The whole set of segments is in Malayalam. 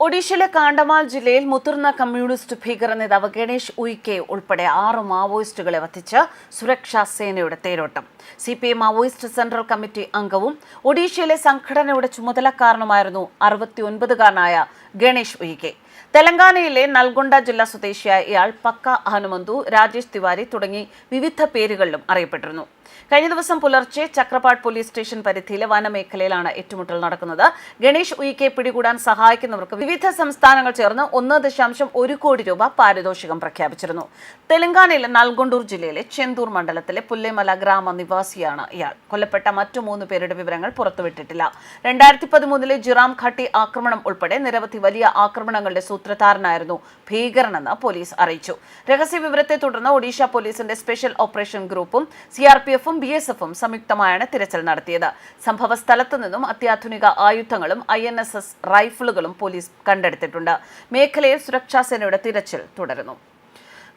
ഒഡീഷയിലെ കാണ്ഡമാൽ ജില്ലയിൽ മുതിർന്ന കമ്മ്യൂണിസ്റ്റ് ഭീകര നേതാവ് ഗണേഷ് ഉയിക്കെ ഉൾപ്പെടെ 6 മാവോയിസ്റ്റുകളെ വധിച്ച് സുരക്ഷാ സേനയുടെ തേരോട്ടം. CPI മാവോയിസ്റ്റ് സെൻട്രൽ കമ്മിറ്റി അംഗവും ഒഡീഷയിലെ സംഘടനയുടെ ചുമതലക്കാരനുമായിരുന്നു 69-കാരനായ ഗണേഷ് ഉയിക്കെ. തെലങ്കാനയിലെ നൽഗൊണ്ട ജില്ലാ സ്വദേശിയായ ഇയാൾ പക്ക ഹനുമന്തു, രാജേഷ് തിവാരി തുടങ്ങി വിവിധ പേരുകളിലും അറിയപ്പെട്ടിരുന്നു. കഴിഞ്ഞ ദിവസം പുലർച്ചെ ചക്രപാട് പോലീസ് സ്റ്റേഷൻ പരിധിയിലെ വനമേഖലയിലാണ് ഏറ്റുമുട്ടൽ നടക്കുന്നത്. ഗണേഷ് ഉയിക്കെ പിടികൂടാൻ സഹായിക്കുന്നവർക്ക് വിവിധ സംസ്ഥാനങ്ങൾ ചേർന്ന് 1.1 കോടി രൂപ പാരിതോഷികം പ്രഖ്യാപിച്ചിരുന്നു. തെലങ്കാനയിലെ നൽഗൊണ്ടൂർ ജില്ലയിലെ ചെന്തൂർ മണ്ഡലത്തിലെ പുല്ലേമല ഗ്രാമ നിവാസിയാണ് ഇയാൾ. കൊല്ലപ്പെട്ട മറ്റു 3 പേരുടെ വിവരങ്ങൾ പുറത്തുവിട്ടിട്ടില്ല. 2013-ലെ ജിറാം ഘട്ടി ആക്രമണം ഉൾപ്പെടെ നിരവധി വലിയ ആക്രമണങ്ങളുടെ സൂത്രധാരനായിരുന്നു ഭീകരനെന്ന് പോലീസ് അറിയിച്ചു. രഹസ്യ വിവരത്തെ തുടർന്ന് ഒഡീഷ പോലീസിന്റെ സ്പെഷ്യൽ ഓപ്പറേഷൻ ഗ്രൂപ്പും CRPF-ഉം BSF-ഉം സംയുക്തമായാണ് തിരച്ചിൽ നടത്തിയത്. സംഭവ സ്ഥലത്തു നിന്നും അത്യാധുനിക ആയുധങ്ങളും INSS റൈഫിളുകളും പോലീസ് കണ്ടെടുത്തിട്ടുണ്ട്. മേഖലയിൽ സുരക്ഷാ സേനയുടെ തിരച്ചിൽ തുടരുന്നു.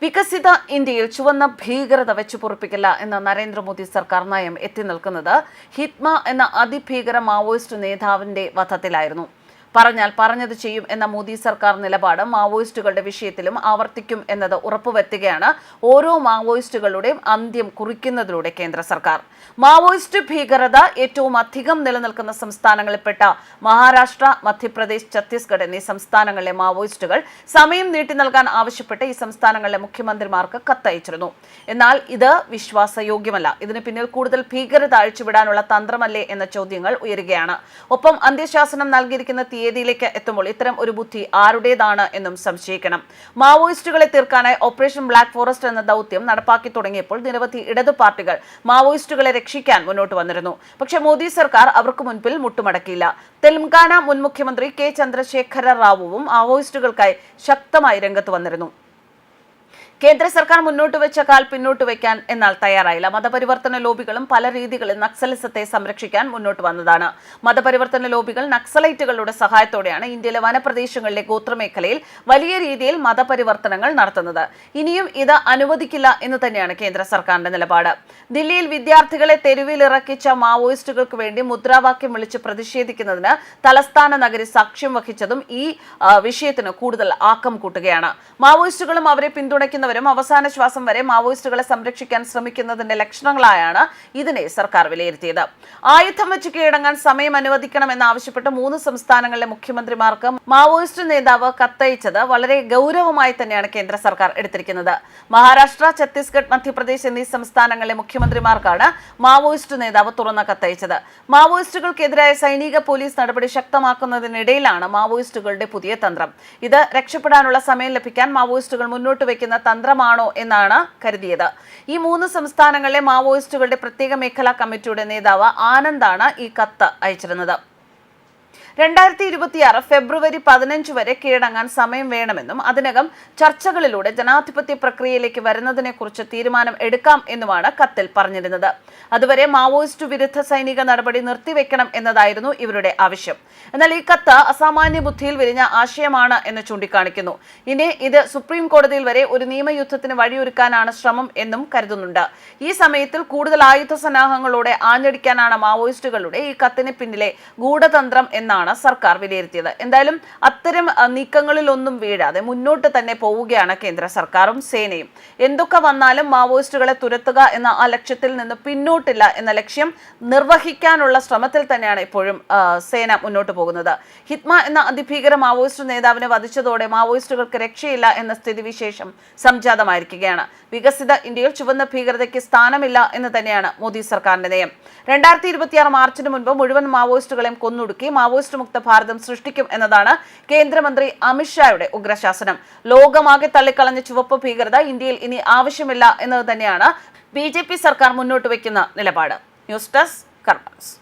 വികസിത ഇന്ത്യയിൽ ചുവന്ന ഭീകരത വെച്ചു പൊറുപ്പിക്കില്ല എന്ന നരേന്ദ്രമോദി സർക്കാർ നയം എത്തി നിൽക്കുന്നത് ഹിത്മ എന്ന അതിഭീകര മാവോയിസ്റ്റ് നേതാവിന്റെ വധത്തിലായിരുന്നു. പറഞ്ഞാൽ പറഞ്ഞത് ചെയ്യും എന്ന മോദി സർക്കാർ നിലപാട് മാവോയിസ്റ്റുകളുടെ വിഷയത്തിലും ആവർത്തിക്കും എന്നത് ഉറപ്പുവരുത്തുകയാണ് ഓരോ മാവോയിസ്റ്റുകളുടെയും അന്ത്യം കുറിക്കുന്നതിലൂടെ കേന്ദ്ര സർക്കാർ. മാവോയിസ്റ്റ് ഭീകരത ഏറ്റവും അധികം നിലനിൽക്കുന്ന സംസ്ഥാനങ്ങളിൽപ്പെട്ട മഹാരാഷ്ട്ര, മധ്യപ്രദേശ്, ഛത്തീസ്ഗഡ് എന്നീ സംസ്ഥാനങ്ങളിലെ മാവോയിസ്റ്റുകൾ സമയം നീട്ടി നൽകാൻ ആവശ്യപ്പെട്ട് ഈ സംസ്ഥാനങ്ങളിലെ മുഖ്യമന്ത്രിമാർക്ക് കത്തയച്ചിരുന്നു. എന്നാൽ ഇത് വിശ്വാസയോഗ്യമല്ല. ഇതിന് പിന്നിൽ കൂടുതൽ ഭീകരത അഴിച്ചുവിടാനുള്ള തന്ത്രമല്ലേ എന്ന ചോദ്യങ്ങൾ ഉയരുകയാണ്. ഒപ്പം അന്ത്യശാസനം നൽകിയിരിക്കുന്ന തീയതിയിലേക്ക് എത്തുമ്പോൾ ഇത്തരം ഒരു ബുദ്ധി ആരുടേതാണ് എന്നും സംശയിക്കണം. മാവോയിസ്റ്റുകളെ തീർക്കാനായി ഓപ്പറേഷൻ ബ്ലാക്ക് ഫോറസ്റ്റ് എന്ന ദൗത്യം നടപ്പാക്കി തുടങ്ങിയപ്പോൾ നിരവധി ഇടതു പാർട്ടികൾ മാവോയിസ്റ്റുകളെ രക്ഷിക്കാൻ മുന്നോട്ട് വന്നിരുന്നു. പക്ഷേ മോദി സർക്കാർ അവർക്ക് മുൻപിൽ മുട്ടുമടക്കിയില്ല. തെലങ്കാന മുൻ മുഖ്യമന്ത്രി K. ചന്ദ്രശേഖര റാവുവും മാവോയിസ്റ്റുകൾക്കായി ശക്തമായി രംഗത്ത് വന്നിരുന്നു. കേന്ദ്ര സർക്കാർ മുന്നോട്ട് വെച്ച കാൽ പിന്നോട്ട് വയ്ക്കാൻ എന്നാൽ തയ്യാറായില്ല. മതപരിവർത്തന ലോബികളും പല രീതികളിൽ നക്സലിസത്തെ സംരക്ഷിക്കാൻ മുന്നോട്ട് വന്നതാണ്. മതപരിവർത്തന ലോബികൾ നക്സലൈറ്റുകളുടെ സഹായത്തോടെയാണ് ഇന്ത്യയിലെ വനപ്രദേശങ്ങളിലെ ഗോത്രമേഖലയിൽ വലിയ രീതിയിൽ മതപരിവർത്തനങ്ങൾ നടത്തുന്നത്. ഇനിയും ഇത് അനുവദിക്കില്ല എന്ന് തന്നെയാണ് കേന്ദ്ര സർക്കാരിന്റെ നിലപാട്. ദില്ലിയിൽ വിദ്യാർത്ഥികളെ തെരുവിലിറക്കിച്ച മാവോയിസ്റ്റുകൾക്ക് വേണ്ടി മുദ്രാവാക്യം വിളിച്ച് പ്രതിഷേധിക്കുന്നതിന് തലസ്ഥാന നഗരി സാക്ഷ്യം വഹിച്ചതും ഈ വിഷയത്തിന് കൂടുതൽ ആക്കം കൂട്ടുകയാണ്. മാവോയിസ്റ്റുകളും അവരെ പിന്തുണയ്ക്കുന്ന അവസാന ശ്വാസം വരെ മാവോയിസ്റ്റുകളെ സംരക്ഷിക്കാൻ ശ്രമിക്കുന്നതിന്റെ ലക്ഷണങ്ങളായാണ് ഇതിനെ സർക്കാർ വിലയിരുത്തിയത്. ആയുധം വെച്ച് കീഴടങ്ങാൻ സമയം അനുവദിക്കണമെന്നാവശ്യപ്പെട്ട് 3 സംസ്ഥാനങ്ങളിലെ മുഖ്യമന്ത്രിമാർക്ക് മാവോയിസ്റ്റ് നേതാവ് കത്തയച്ചത് വളരെ ഗൗരവമായി തന്നെയാണ് കേന്ദ്ര സർക്കാർ എടുത്തിരിക്കുന്നത്. മഹാരാഷ്ട്ര, ഛത്തീസ്ഗഡ്, മധ്യപ്രദേശ് എന്നീ സംസ്ഥാനങ്ങളിലെ മുഖ്യമന്ത്രിമാർക്കാണ് മാവോയിസ്റ്റ് നേതാവ് തുറന്ന കത്തയച്ചത്. മാവോയിസ്റ്റുകൾക്കെതിരായ സൈനിക പോലീസ് നടപടി ശക്തമാക്കുന്നതിനിടയിലാണ് മാവോയിസ്റ്റുകളുടെ പുതിയ തന്ത്രം. ഇത് രക്ഷപ്പെടാനുള്ള സമയം ലഭിക്കാൻ മാവോയിസ്റ്റുകൾ മുന്നോട്ട് വയ്ക്കുന്ന തന്ത്രമാണോ എന്നാണ് കരുതിയത്. ഈ 3 സംസ്ഥാനങ്ങളിലെ മാവോയിസ്റ്റുകളുടെ പ്രത്യേക മേഖലാ കമ്മിറ്റിയുടെ നേതാവ് ആനന്ദാണ് ഈ കത്ത് അയച്ചിരുന്നത്. 2026 ഫെബ്രുവരി 15 വരെ കീഴടങ്ങാൻ സമയം വേണമെന്നും അതിനകം ചർച്ചകളിലൂടെ ജനാധിപത്യ പ്രക്രിയയിലേക്ക് വരുന്നതിനെക്കുറിച്ച് തീരുമാനം എടുക്കാം എന്നുമാണ് കത്തിൽ പറഞ്ഞിരുന്നത്. അതുവരെ മാവോയിസ്റ്റ് വിരുദ്ധ സൈനിക നടപടി നിർത്തിവെക്കണം എന്നതായിരുന്നു ഇവരുടെ ആവശ്യം. എന്നാൽ ഈ കത്ത് അസാമാന്യ ബുദ്ധിയിൽ വിരിഞ്ഞ ആശയമാണ് എന്ന് ചൂണ്ടിക്കാണിക്കുന്നു. ഇനി ഇത് സുപ്രീം കോടതിയിൽ വരെ ഒരു നിയമയുദ്ധത്തിന് വഴിയൊരുക്കാനാണ് ശ്രമം എന്നും കരുതുന്നുണ്ട്. ഈ സമയത്തിൽ കൂടുതൽ ആയുധ സന്നാഹങ്ങളോടെ ആഞ്ഞടിക്കാനാണ് മാവോയിസ്റ്റുകളുടെ ഈ കത്തിന് പിന്നിലെ ഗൂഢതന്ത്രം എന്നാണ് സർക്കാർ വിലയിരുത്തിയത്. എന്തായാലും അത്തരം നീക്കങ്ങളിലൊന്നും വീഴാതെ മുന്നോട്ട് തന്നെ പോവുകയാണ് കേന്ദ്ര സർക്കാരും സേനയും. എന്തൊക്കെ വന്നാലും മാവോയിസ്റ്റുകളെ തുരത്തുക എന്ന ആ ലക്ഷ്യത്തിൽ നിന്ന് പിന്നോട്ടില്ല എന്ന ലക്ഷ്യം നിർവഹിക്കാനുള്ള ശ്രമത്തിൽ തന്നെയാണ് ഇപ്പോഴും സേന മുന്നോട്ട് പോകുന്നത്. ഹിത്മ എന്ന അതിഭീകര മാവോയിസ്റ്റ് നേതാവിനെ വധിച്ചതോടെ മാവോയിസ്റ്റുകൾക്ക് രക്ഷയില്ല എന്ന സ്ഥിതിവിശേഷം സംജാതമായിരിക്കുകയാണ്. വികസിത ഇന്ത്യയിൽ ചുവന്ന ഭീകരതയ്ക്ക് സ്ഥാനമില്ല എന്ന് തന്നെയാണ് മോദി സർക്കാരിന്റെ നയം. 2026 മാർച്ചിന് മുൻപ് മുഴുവൻ മാവോയിസ്റ്റുകളെയും കൊന്നൊടുക്കി മാവോയിസ്റ്റ് മുക്ത ഭാരതം സൃഷ്ടിക്കും എന്നതാണ് കേന്ദ്രമന്ത്രി അമിത്ഷായുടെ ഉഗ്രശാസനം. ലോകമാകെ തള്ളിക്കളഞ്ഞ ചുവപ്പ് ഭീകരത ഇന്ത്യയിൽ ഇനി ആവശ്യമില്ല എന്നത് തന്നെയാണ് BJP സർക്കാർ മുന്നോട്ട് വയ്ക്കുന്ന നിലപാട്. News desk കർമ്മസ്.